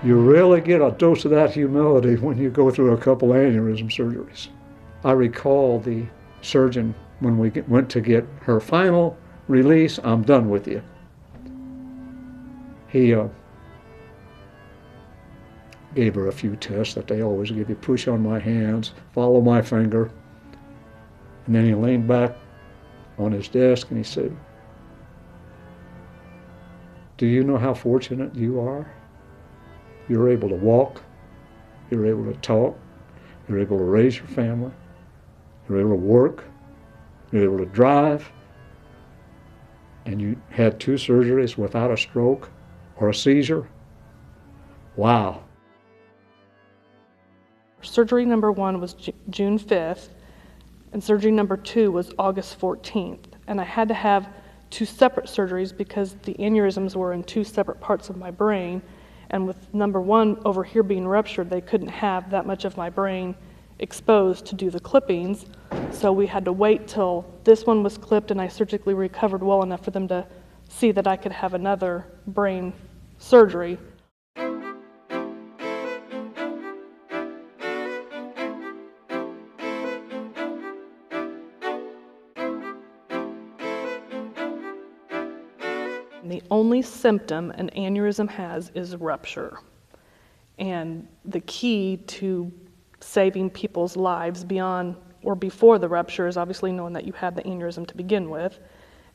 You really get a dose of that humility when you go through a couple aneurysm surgeries. I recall the surgeon when we went to get her final release, "I'm done with you." He gave her a few tests that they always give you: push on my hands, follow my finger. And then he leaned back on his desk and he said, "Do you know how fortunate you are? You're able to walk, you're able to talk, you're able to raise your family, you're able to work, you're able to drive, and you had 2 surgeries without a stroke or a seizure. Wow." Surgery number 1 was June 5th, and surgery number 2 was August 14th. And I had to have 2 separate surgeries because the aneurysms were in 2 separate parts of my brain. And with number 1 over here being ruptured, they couldn't have that much of my brain exposed to do the clippings. So we had to wait till this one was clipped and I surgically recovered well enough for them to see that I could have another brain surgery. The only symptom an aneurysm has is rupture. And the key to saving people's lives beyond or before the rupture is obviously knowing that you had the aneurysm to begin with.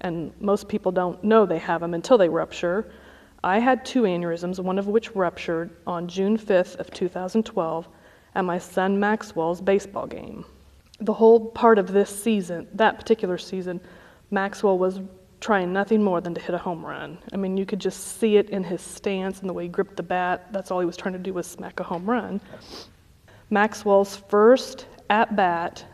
And most people don't know they have them until they rupture. I had 2 aneurysms, one of which ruptured on June 5th of 2012 at my son Maxwell's baseball game. The whole part of this season, that particular season, Maxwell was trying nothing more than to hit a home run. I mean, you could just see it in his stance and the way he gripped the bat. That's all he was trying to do was smack a home run. Maxwell's first at bat,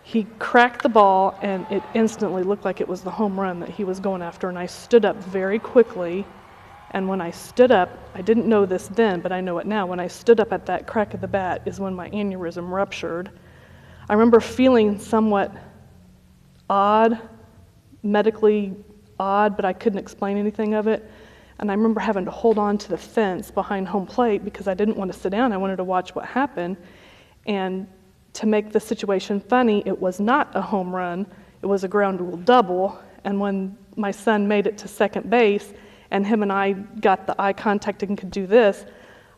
he cracked the ball and it instantly looked like it was the home run that he was going after, and I stood up very quickly. And when I stood up, I didn't know this then, but I know it now, when I stood up at that crack of the bat is when my aneurysm ruptured. I remember feeling somewhat odd, medically odd, but I couldn't explain anything of it. And I remember having to hold on to the fence behind home plate because I didn't want to sit down. I wanted to watch what happened. And to make the situation funny, it was not a home run. It was a ground rule double. And when my son made it to second base and him and I got the eye contact and could do this,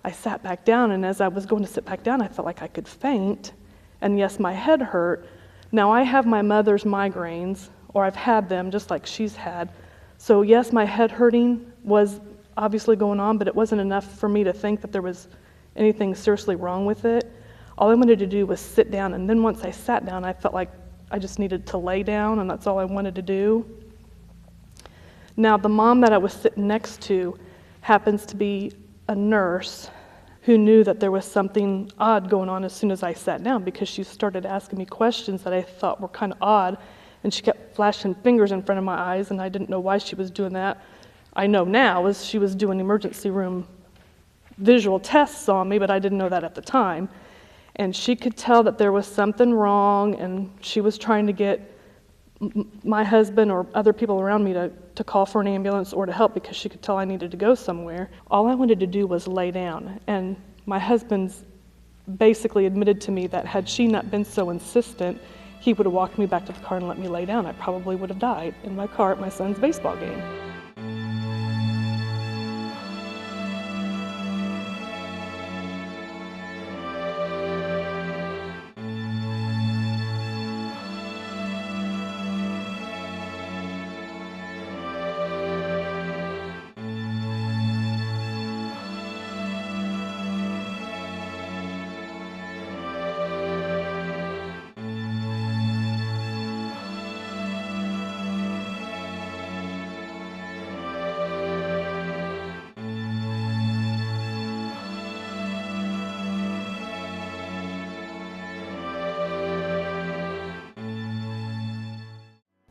I sat back down. And as I was going to sit back down, I felt like I could faint. And yes, my head hurt. Now I have my mother's migraines, or I've had them just like she's had. So yes, my head hurting was obviously going on, but it wasn't enough for me to think that there was anything seriously wrong with it. All I wanted to do was sit down, and then once I sat down, I felt like I just needed to lay down, and that's all I wanted to do. Now, the mom that I was sitting next to happens to be a nurse who knew that there was something odd going on as soon as I sat down, because she started asking me questions that I thought were kind of odd. And she kept flashing fingers in front of my eyes, and I didn't know why she was doing that. I know now is she was doing emergency room visual tests on me, but I didn't know that at the time. And she could tell that there was something wrong, and she was trying to get my husband or other people around me to call for an ambulance or to help, because she could tell I needed to go somewhere. All I wanted to do was lay down. And my husband's basically admitted to me that had she not been so insistent, he would have walked me back to the car and let me lay down. I probably would have died in my car at my son's baseball game.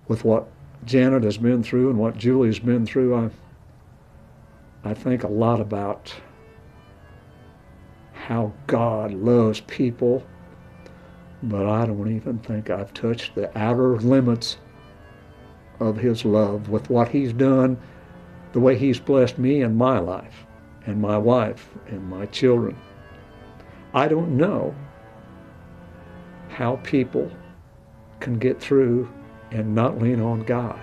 With what Janet has been through and what Julie's been through, I think a lot about how God loves people, but I don't even think I've touched the outer limits of His love with what He's done, the way He's blessed me in my life. and my wife and my children. I don't know how people can get through and not lean on God.